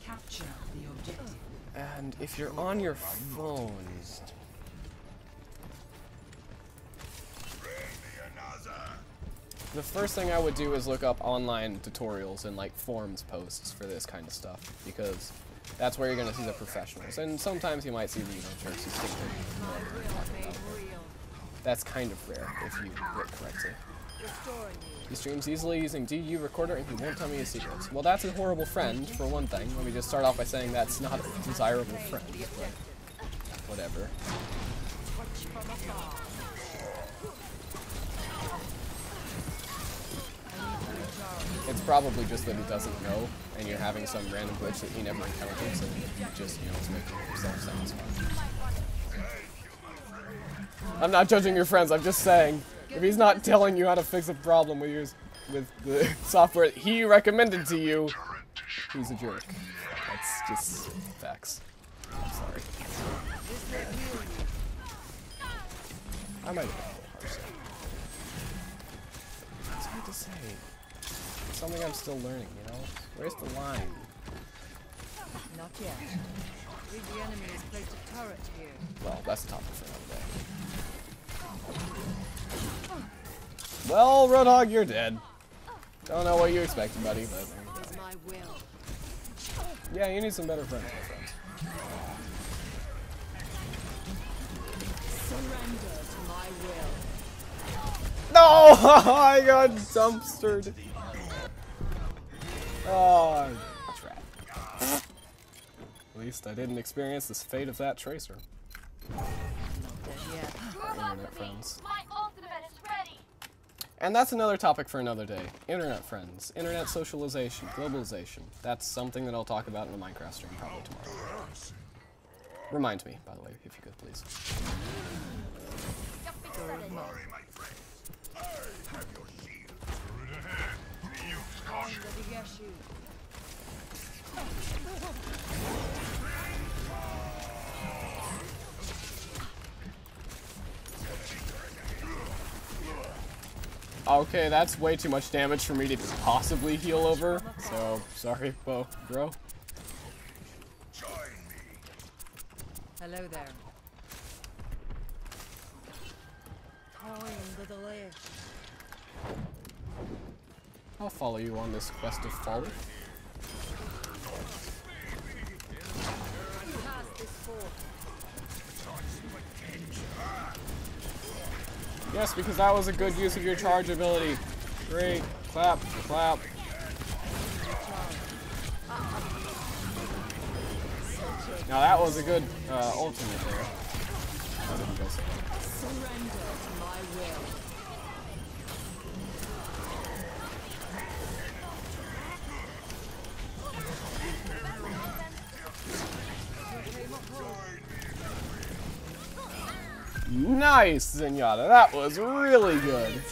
Capture the objective. And if you're on your phone, the first thing I would do is look up online tutorials and like forums posts for this kind of stuff, because that's where you're going to see the professionals. And sometimes you might see the jerks who think that's kind of rare if you do it correctly. He streams easily using DU Recorder and he won't tell me his secrets. Well, that's a horrible friend, for one thing. Let me just start off by saying that's not a desirable friend, but whatever. It's probably just that he doesn't know, and you're having some random glitch that he never encountered, so he just, you know, is making himself sound smart. I'm not judging your friends, I'm just saying, if he's not telling you how to fix a problem with yours, with the software he recommended to you, he's a jerk. That's just facts. I'm sorry. I might have been a little harsh. It's hard to say. It's something I'm still learning, you know? Where's the line? Not yet. The enemy has placed a turret here. Well, that's a topic for another day. Well, Roadhog, you're dead. Don't know what you expected, buddy, but there you go. Is my will. Yeah, you need some better friends, my friend. Surrender to my will. No! I got dumpstered. Oh, trap. At least I didn't experience this fate of that tracer. Yeah. Our internet friends. My ultimate is ready. And that's another topic for another day. Internet friends, internet socialization, globalization. That's something that I'll talk about in a Minecraft stream probably tomorrow. Remind me, by the way, if you could, please. Sorry, my friend. Have your shield. Turret ahead. Use caution. Okay, that's way too much damage for me to possibly heal over. So, sorry, bro. Join me. Hello there. Toying to the left. I'll follow you on this quest of folly. Pass this fort. Yes, because that was a good use of your charge ability. Great. Clap, clap. Now that was a good ultimate there. How did you guys say? Surrender to my will. Nice, Zenyatta. That was really good.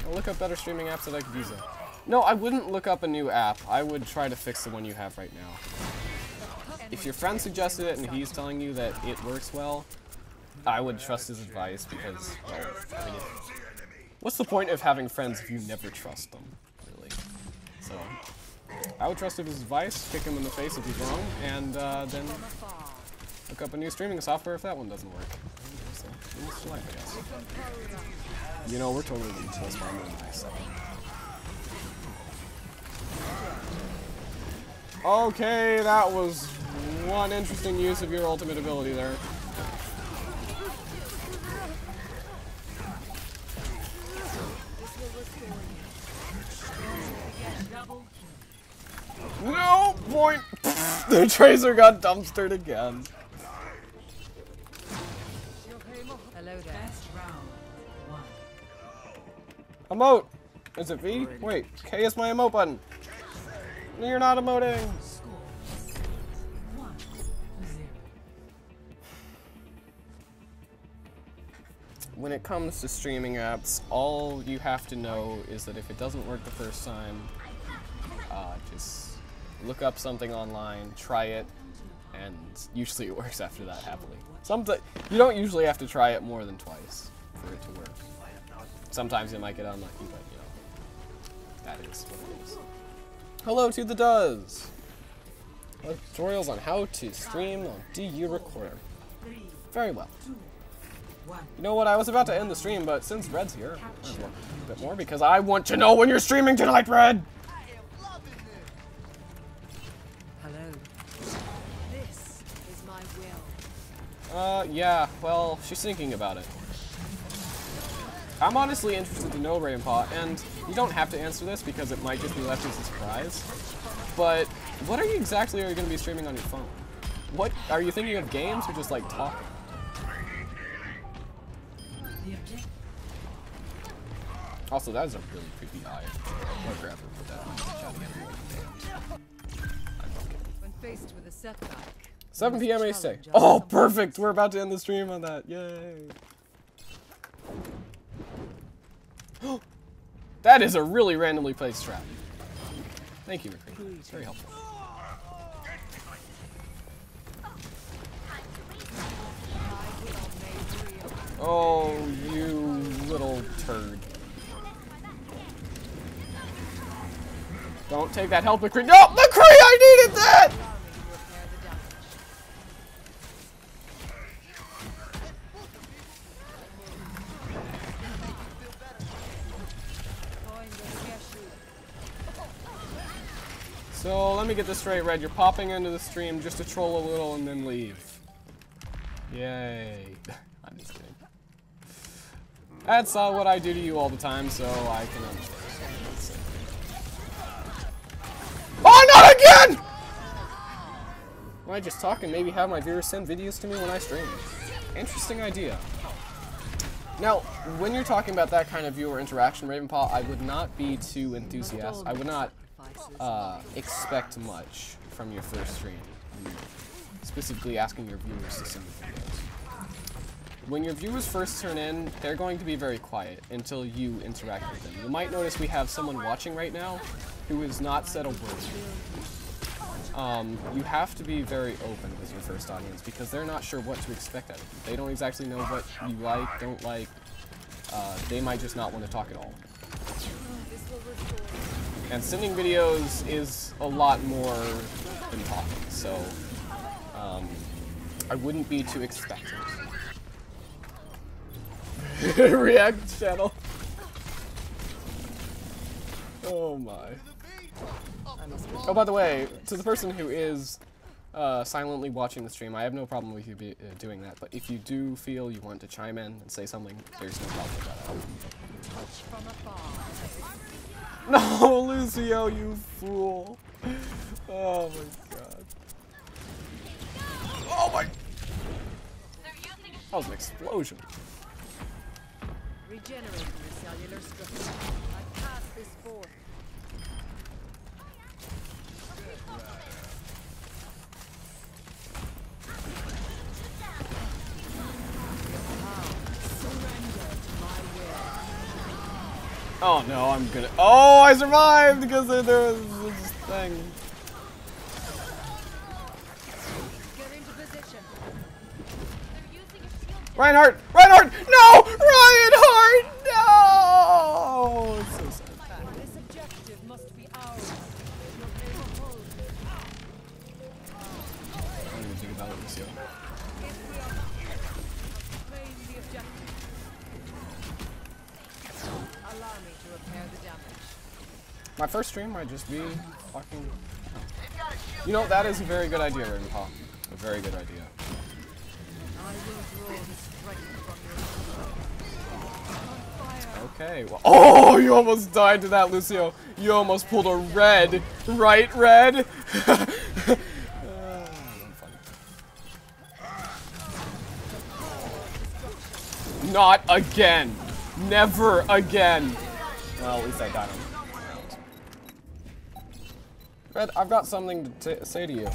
I'll look up better streaming apps that I could use it. No, I wouldn't look up a new app. I would try to fix the one you have right now. If your friend suggested it and he's telling you that it works well, I would trust his advice because, well, I mean, what's the point of having friends if you never trust them, really? So, I would trust his advice, kick him in the face if he's wrong, and then look up a new streaming software if that one doesn't work. So, it's life, I guess. You know, we're totally going to test on nice. Okay, that was one interesting use of your ultimate ability there. No point! The tracer got dumpstered again. Hello there. Best round. One. Emote! Is it V? Wait, K is my emote button. No, you're not emoting! Score 1-0. When it comes to streaming apps, all you have to know is that if it doesn't work the first time, just look up something online, try it, and usually it works after that happily. You don't usually have to try it more than twice for it to work. Sometimes you might get unlucky, but you know, that is what it is. Hello to TheDouz! Tutorials on how to stream on DU Recorder. Very well. You know what, I was about to end the stream, but since Red's here, I might as well do a bit more because I want to know when you're streaming tonight, Red! Hello. This is my will. Yeah, well, she's thinking about it. I'm honestly interested to know, Rainpaw, and you don't have to answer this because it might just be left as a surprise, but what are you exactly going to be streaming on your phone? What, are you thinking of games or just like talking? Also, that is a really creepy eye. I'll grab her with that. When faced with a setback. 7 p.m. Ace Day. Oh, perfect! We're about to end the stream on that. Yay! That is a really randomly placed trap. Thank you, McCree. It's very helpful. Oh, you little turd. Don't take that help, McCree. No! McCree, I needed that! So, let me get this straight, Red. You're popping into the stream just to troll a little and then leave. Yay. I'm just kidding. That's what I do to you all the time, so I can understand. Oh, not again! Why I just talk and maybe have my viewers send videos to me when I stream? Interesting idea. Now, when you're talking about that kind of viewer interaction, Ravenpaw, I would not be too enthusiastic. I would not expect much from your first stream. Specifically asking your viewers to send videos. When your viewers first turn in, they're going to be very quiet until you interact with them. You might notice we have someone watching right now who has not said a word. You have to be very open with your first audience because they're not sure what to expect out of you. They don't exactly know what you like, don't like. They might just not want to talk at all. And sending videos is a lot more than talking, so I wouldn't be too expectant. React channel. Oh my. Oh, by the way, to the person who is silently watching the stream, I have no problem with you doing that, but if you do feel you want to chime in and say something, there's no problem with that. No, Lucio, you fool. Oh my god. Oh my. That was an explosion. Regenerating the cellular structure. I pass this forth. Oh no, I'm gonna. Oh, I survived because there was this thing. Get into position. Reinhardt! Reinhardt! No! Reinhardt! No! It's so sad. This objective must be ours. I don't even think about it, Lucio. Claim the objective. Allow me to repair the damage. My first stream might just be fucking. You know, that is a very good idea, Ravenpaw. A very good idea. I will draw the strength from your Okay, well. Oh, you almost died to that, Lucio. You almost pulled a red. Right, Red? Not again. Never again. Well, at least I got him. Red, I've got something to say to you.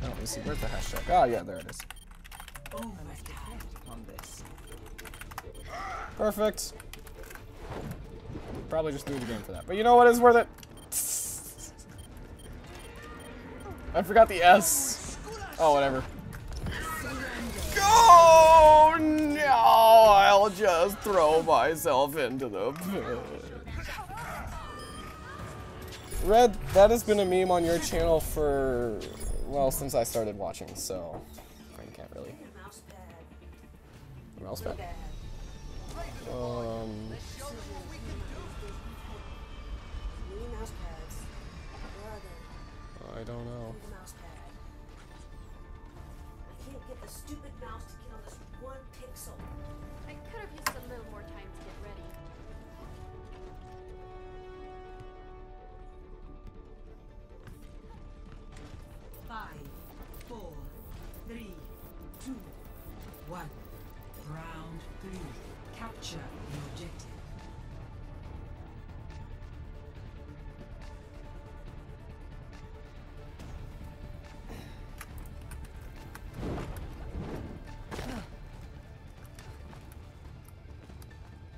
Oh, let's see. Where's the hashtag? Oh, yeah, there it is. Perfect. Probably just threw the game for that. But you know what is worth it? I forgot the S. Oh, whatever. Oh, no! I'll just throw myself into the pit. Red, that has been a meme on your channel for, well, since I started watching, so I can't really. Mouse pad. I don't know. I can't get the stupid mouse to get on this one pixel. I could have used a little more time to get ready. Five, 4, 3, 2, 1. Round 3. Capture the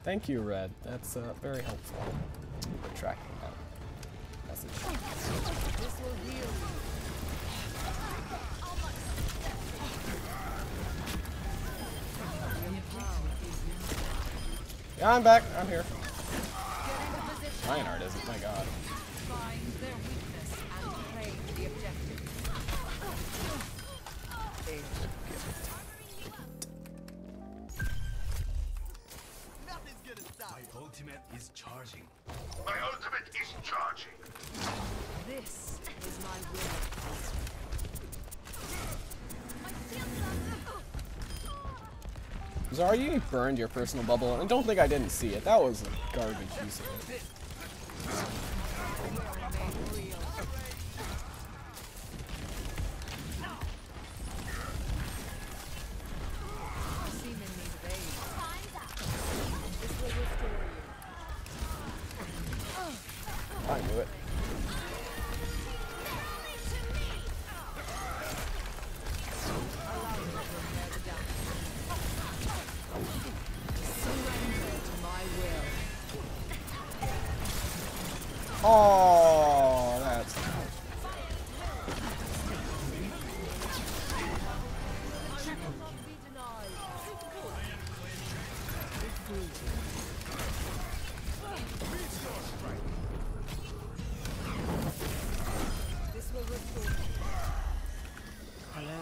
Thank you, Red. That's very helpful for tracking that message. This will heal you. Yeah, I'm back. I'm here. Lionheart isn't. My God. Find their weakness and play for the objective. My ultimate is charging. My ultimate is charging. This is my will. Zarya burned your personal bubble, and I don't think I didn't see it. That was a garbage use of it. I knew it. Oh, that's This will restore. Hello.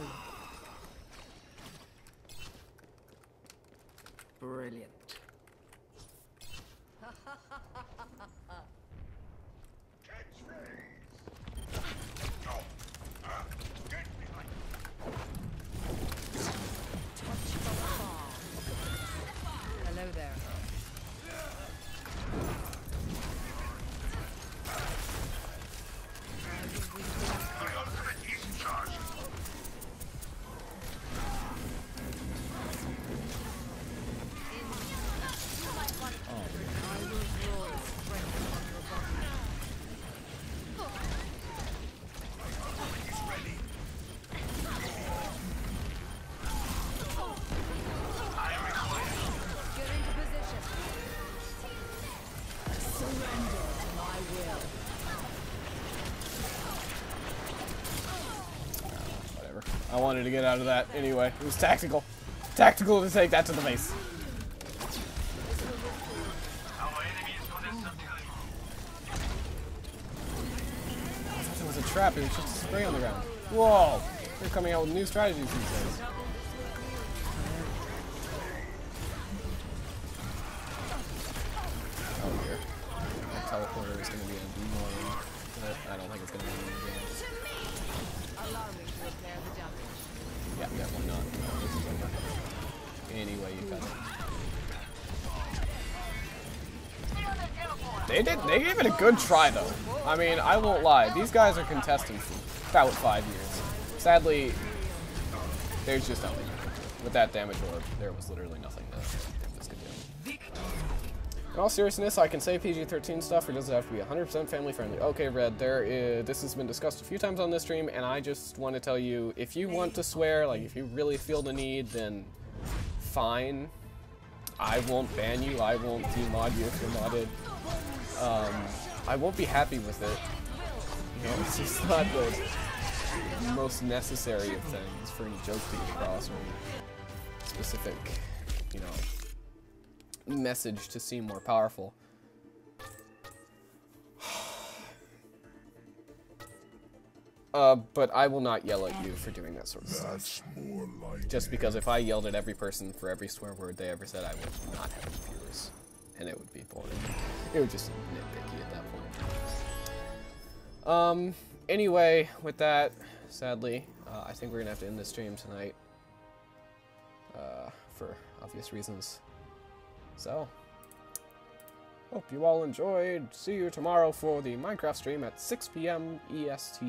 Brilliant. Hello there. My ultimate is charging. Get into position. Surrender to my will. whatever. I wanted to get out of that anyway. It was tactical. Tactical to take that to the base. I thought it was a trap. It was just a spray on the ground. Whoa! They're coming out with new strategies these days. Oh dear. My teleporter is going to be annoying, but I don't think it's going to be an Allow me to repair the damage. yeah, why not? This is over. Anyway, you got it. They gave it a good try though. I mean, I won't lie. These guys are contesting for about 5 years. Sadly, there's just nothing. With that damage orb, there was literally nothing that this could do. In all seriousness, I can say PG-13 stuff, or does it have to be 100% family friendly? Okay, Red, this has been discussed a few times on this stream, and I just want to tell you, if you want to swear, like if you really feel the need, then fine. I won't ban you, I won't demod you if you're modded. I won't be happy with it. You know, it's just not the most necessary of things for any joke to get across or any specific, you know, message to seem more powerful. But I will not yell at you for doing that sort of stuff. Just because if I yelled at every person for every swear word they ever said, I would not have any viewers. And it would be boring. It would just be nitpicky at that point. Anyway, with that, sadly, I think we're gonna have to end this stream tonight. For obvious reasons. So, hope you all enjoyed. See you tomorrow for the Minecraft stream at 6 PM EST.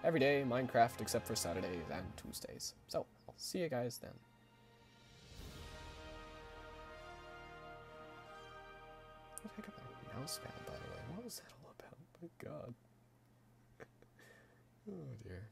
Every day, Minecraft, except for Saturdays and Tuesdays. So, I'll see you guys then. What the heck of a mouse pad, by the way? What was that all about? My god. Oh dear.